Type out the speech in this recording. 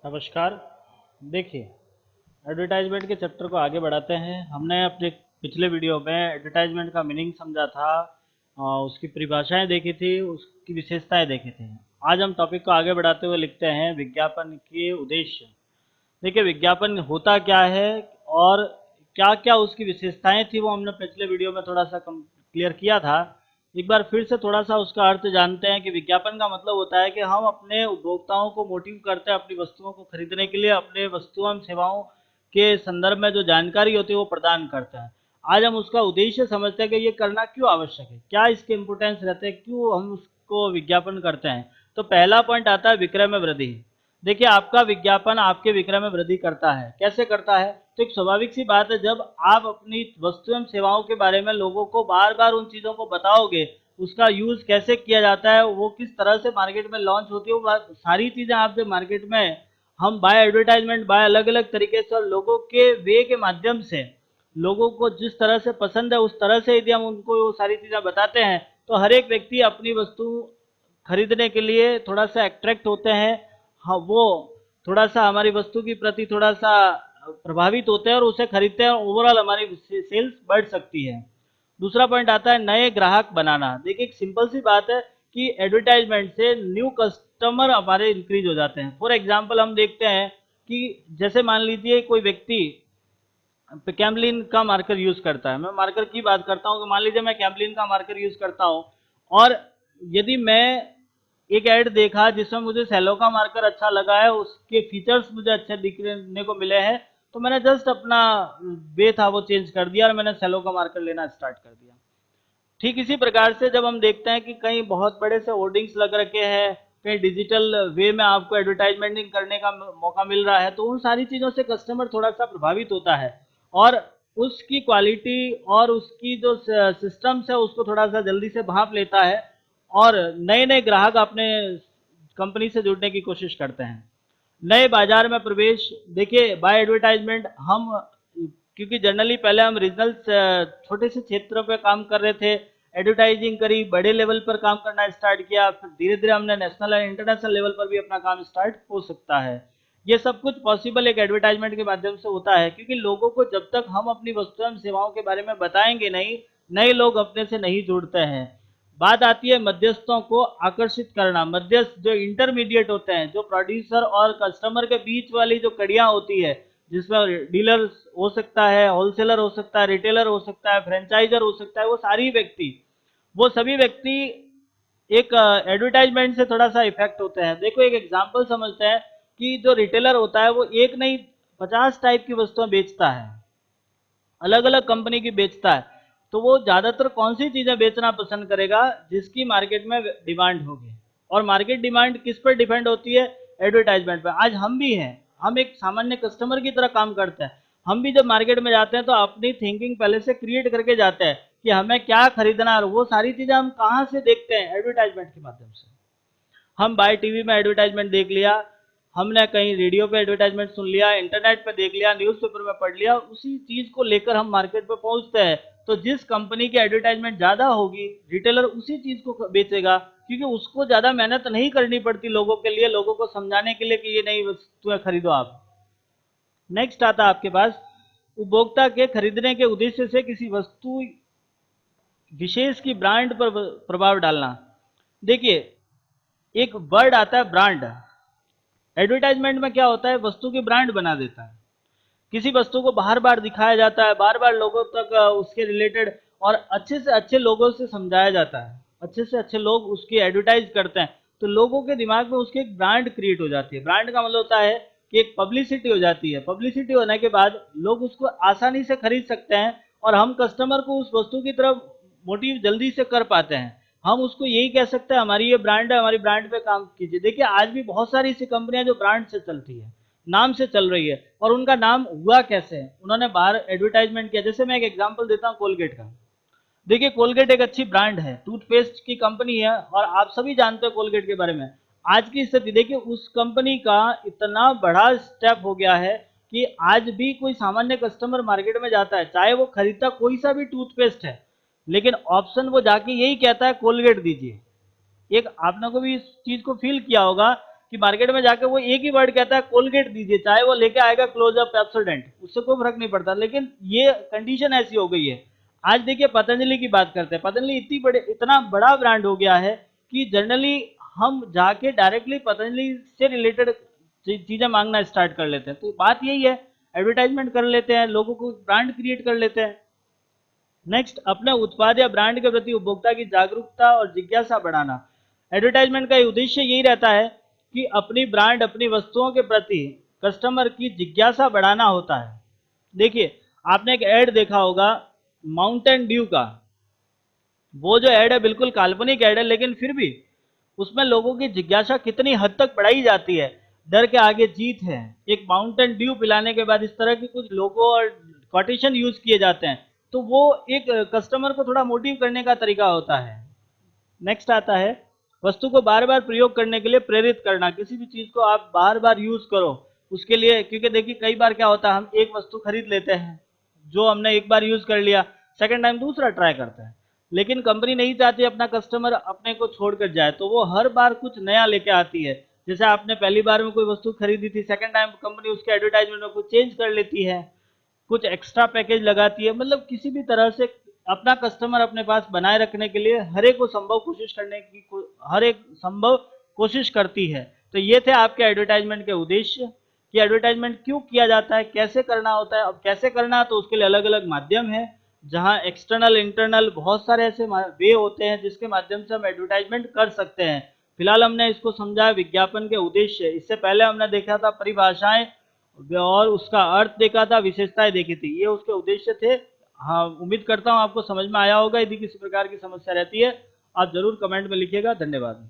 नमस्कार। देखिए, एडवर्टाइजमेंट के चैप्टर को आगे बढ़ाते हैं। हमने अपने पिछले वीडियो में एडवर्टाइजमेंट का मीनिंग समझा था, उसकी परिभाषाएं देखी थी, उसकी विशेषताएं देखी थी। आज हम टॉपिक को आगे बढ़ाते हुए लिखते हैं विज्ञापन के उद्देश्य। देखिए, विज्ञापन होता क्या है और क्या क्या उसकी विशेषताएं थी, वो हमने पिछले वीडियो में थोड़ा सा क्लियर किया था। एक बार फिर से थोड़ा सा उसका अर्थ जानते हैं कि विज्ञापन का मतलब होता है कि हम अपने उपभोक्ताओं को मोटिव करते हैं अपनी वस्तुओं को खरीदने के लिए, अपने वस्तुओं एवं सेवाओं के संदर्भ में जो जानकारी होती है वो प्रदान करते हैं। आज हम उसका उद्देश्य समझते हैं कि ये करना क्यों आवश्यक है, क्या इसके इम्पोर्टेंस रहते हैं, क्यों हम उसको विज्ञापन करते हैं। तो पहला पॉइंट आता है विक्रय में वृद्धि। देखिए, आपका विज्ञापन आपके विक्रय में वृद्धि करता है। कैसे करता है? तो एक स्वाभाविक सी बात है, जब आप अपनी वस्तु एवं सेवाओं के बारे में लोगों को बार बार उन चीज़ों को बताओगे, उसका यूज़ कैसे किया जाता है, वो किस तरह से मार्केट में लॉन्च होती है, वो सारी चीज़ें आप जब मार्केट में हम बाय एडवर्टाइजमेंट, बाय अलग अलग तरीके से और लोगों के वे के माध्यम से लोगों को जिस तरह से पसंद है उस तरह से यदि हम उनको वो सारी चीज़ें बताते हैं, तो हर एक व्यक्ति अपनी वस्तु खरीदने के लिए थोड़ा सा अट्रैक्ट होते हैं। हाँ, वो थोड़ा सा हमारी वस्तु की प्रति थोड़ा सा प्रभावित होते हैं और उसे खरीदते हैं। ओवरऑल हमारी सेल्स बढ़ सकती है। दूसरा पॉइंट आता है नए ग्राहक बनाना। देखिए, एक सिंपल सी बात है कि एडवर्टाइजमेंट से न्यू कस्टमर हमारे इंक्रीज हो जाते हैं। फॉर एग्जांपल हम देखते हैं कि जैसे मान लीजिए कोई व्यक्ति कैम्लिन का मार्कर यूज करता है। मैं मार्कर की बात करता हूँ कि मान लीजिए मैं कैम्लिन का मार्कर यूज करता हूँ और यदि मैं एक ऐड देखा जिसमें मुझे सेलो का मार्कर अच्छा लगा है, उसके फीचर्स मुझे अच्छे दिखने को मिले हैं, तो मैंने जस्ट अपना वे था वो चेंज कर दिया और मैंने सेलो का मार्कर लेना स्टार्ट कर दिया। ठीक इसी प्रकार से जब हम देखते हैं कि कहीं बहुत बड़े से होर्डिंग्स लग रखे हैं, कहीं डिजिटल वे में आपको एडवर्टाइजमेंटिंग करने का मौका मिल रहा है, तो उन सारी चीज़ों से कस्टमर थोड़ा सा प्रभावित होता है और उसकी क्वालिटी और उसकी जो सिस्टम्स है उसको थोड़ा सा जल्दी से भांप लेता है और नए नए ग्राहक अपने कंपनी से जुड़ने की कोशिश करते हैं। नए बाजार में प्रवेश। देखिए, बाय एडवर्टाइजमेंट हम, क्योंकि जनरली पहले हम रीजनल छोटे से क्षेत्र पे काम कर रहे थे, एडवर्टाइजिंग करी, बड़े लेवल पर काम करना स्टार्ट किया, फिर धीरे धीरे हमने नेशनल एंड इंटरनेशनल लेवल पर भी अपना काम स्टार्ट हो सकता है। ये सब कुछ पॉसिबल एक एडवर्टाइजमेंट के माध्यम से होता है, क्योंकि लोगों को जब तक हम अपनी वस्तुओं एवं सेवाओं के बारे में बताएंगे नहीं, नए लोग अपने से नहीं जुड़ते हैं। बात आती है मध्यस्थों को आकर्षित करना। मध्यस्थ जो इंटरमीडिएट होते हैं, जो प्रोड्यूसर और कस्टमर के बीच वाली जो कड़ियां होती है, जिसमें डीलर हो सकता है, होलसेलर हो सकता है, रिटेलर हो सकता है, फ्रेंचाइजर हो सकता है, वो सभी व्यक्ति एक एडवर्टाइजमेंट से थोड़ा सा इफेक्ट होते हैं। देखो, एक एग्जांपल समझते हैं कि जो रिटेलर होता है वो एक नहीं 50 टाइप की वस्तुएं बेचता है, अलग अलग कंपनी की बेचता है। तो वो ज्यादातर कौन सी चीजें बेचना पसंद करेगा? जिसकी मार्केट में डिमांड होगी। और मार्केट डिमांड किस पर डिपेंड होती है? एडवर्टाइजमेंट पर। आज हम भी हैं, हम एक सामान्य कस्टमर की तरह काम करते हैं। हम भी जब मार्केट में जाते हैं तो अपनी थिंकिंग पहले से क्रिएट करके जाते हैं कि हमें क्या खरीदना है, और वो सारी चीजें हम कहाँ से देखते हैं? एडवर्टाइजमेंट के माध्यम से। हम बाय टीवी में एडवर्टाइजमेंट देख लिया, हमने कहीं रेडियो पे एडवर्टाइजमेंट सुन लिया, इंटरनेट पे देख लिया, न्यूज़पेपर में पढ़ लिया, उसी चीज को लेकर हम मार्केट पे पहुंचते हैं। तो जिस कंपनी की एडवर्टाइजमेंट ज्यादा होगी, रिटेलर उसी चीज को बेचेगा, क्योंकि उसको ज्यादा मेहनत नहीं करनी पड़ती लोगों के लिए, लोगों को समझाने के लिए कि ये नई वस्तुएं खरीदो आप। नेक्स्ट आता है आपके पास उपभोक्ता के खरीदने के उद्देश्य से किसी वस्तु विशेष की ब्रांड पर प्रभाव डालना। देखिए, एक वर्ड आता है ब्रांड। एडवर्टाइजमेंट में क्या होता है? वस्तु की ब्रांड बना देता है। किसी वस्तु को बार बार दिखाया जाता है, बार बार लोगों तक उसके रिलेटेड और अच्छे से अच्छे लोगों से समझाया जाता है, अच्छे से अच्छे लोग उसकी एडवर्टाइज करते हैं। तो लोगों के दिमाग में उसकी एक ब्रांड क्रिएट हो जाती है। ब्रांड का मतलब होता है कि एक पब्लिसिटी हो जाती है। पब्लिसिटी होने के बाद लोग उसको आसानी से खरीद सकते हैं और हम कस्टमर को उस वस्तु की तरफ मोटिव जल्दी से कर पाते हैं। हम उसको यही कह सकते हैं, हमारी ये ब्रांड है, हमारी ब्रांड पे काम कीजिए। देखिए, आज भी बहुत सारी ऐसी कंपनियां जो ब्रांड से चलती है, नाम से चल रही है। और उनका नाम हुआ कैसे है? उन्होंने बाहर एडवर्टाइजमेंट किया। जैसे मैं एक एग्जांपल देता हूँ कोलगेट का। देखिए, कोलगेट एक अच्छी ब्रांड है, टूथपेस्ट की कंपनी है और आप सभी जानते हो कोलगेट के बारे में। आज की स्थिति देखिए, उस कंपनी का इतना बड़ा स्टेप हो गया है कि आज भी कोई सामान्य कस्टमर मार्केट में जाता है, चाहे वो खरीदता कोई सा भी टूथपेस्ट है, लेकिन ऑप्शन वो जाके यही कहता है कोलगेट दीजिए। एक आपने को भी इस चीज को फील किया होगा कि मार्केट में जाकर वो एक ही वर्ड कहता है कोलगेट दीजिए, चाहे वो लेके आएगा क्लोजअप पेप्सोडेंट, उससे कोई फर्क नहीं पड़ता। लेकिन ये कंडीशन ऐसी हो गई है। आज देखिए पतंजलि की बात करते हैं, पतंजलि इतना बड़ा ब्रांड हो गया है कि जनरली हम जाके डायरेक्टली पतंजलि से रिलेटेड चीजें मांगना स्टार्ट कर लेते हैं। तो बात यही है, एडवर्टाइजमेंट कर लेते हैं, लोगों को ब्रांड क्रिएट कर लेते हैं। नेक्स्ट, अपने उत्पाद या ब्रांड के प्रति उपभोक्ता की जागरूकता और जिज्ञासा बढ़ाना। एडवर्टाइजमेंट का उद्देश्य यही रहता है कि अपनी ब्रांड, अपनी वस्तुओं के प्रति कस्टमर की जिज्ञासा बढ़ाना होता है। देखिए, आपने एक ऐड देखा होगा माउंटेन ड्यू का। वो जो ऐड है बिल्कुल काल्पनिक ऐड है, लेकिन फिर भी उसमें लोगों की जिज्ञासा कितनी हद तक बढ़ाई जाती है। डर के आगे जीत है। एक माउंटेन ड्यू पिलाने के बाद इस तरह के कुछ लोगो और कोटेशन यूज किए जाते हैं, तो वो एक कस्टमर को थोड़ा मोटिव करने का तरीका होता है। नेक्स्ट आता है वस्तु को बार बार प्रयोग करने के लिए प्रेरित करना। किसी भी चीज को आप बार बार यूज करो उसके लिए, क्योंकि देखिए कई बार क्या होता है, हम एक वस्तु खरीद लेते हैं, जो हमने एक बार यूज कर लिया, सेकंड टाइम दूसरा ट्राई करते हैं। लेकिन कंपनी नहीं चाहती अपना कस्टमर अपने को छोड़कर जाए, तो वो हर बार कुछ नया लेके आती है। जैसे आपने पहली बार में कोई वस्तु खरीदी थी, सेकंड टाइम कंपनी उसके एडवर्टाइजमेंट में कुछ चेंज कर लेती है, कुछ एक्स्ट्रा पैकेज लगाती है। मतलब किसी भी तरह से अपना कस्टमर अपने पास बनाए रखने के लिए हर एक संभव कोशिश करती है। तो ये थे आपके एडवर्टाइजमेंट के उद्देश्य, कि एडवर्टाइजमेंट क्यों किया जाता है, कैसे करना होता है। अब कैसे करना है तो उसके लिए अलग अलग माध्यम है, जहां एक्सटर्नल इंटरनल बहुत सारे ऐसे वे होते हैं जिसके माध्यम से हम एडवर्टाइजमेंट कर सकते हैं। फिलहाल हमने इसको समझा विज्ञापन के उद्देश्य। इससे पहले हमने देखा था परिभाषाएं और उसका अर्थ देखा था, विशेषताएं देखी थी, ये उसके उद्देश्य थे। हाँ, उम्मीद करता हूँ आपको समझ में आया होगा। यदि किसी प्रकार की समस्या रहती है आप जरूर कमेंट में लिखिएगा। धन्यवाद।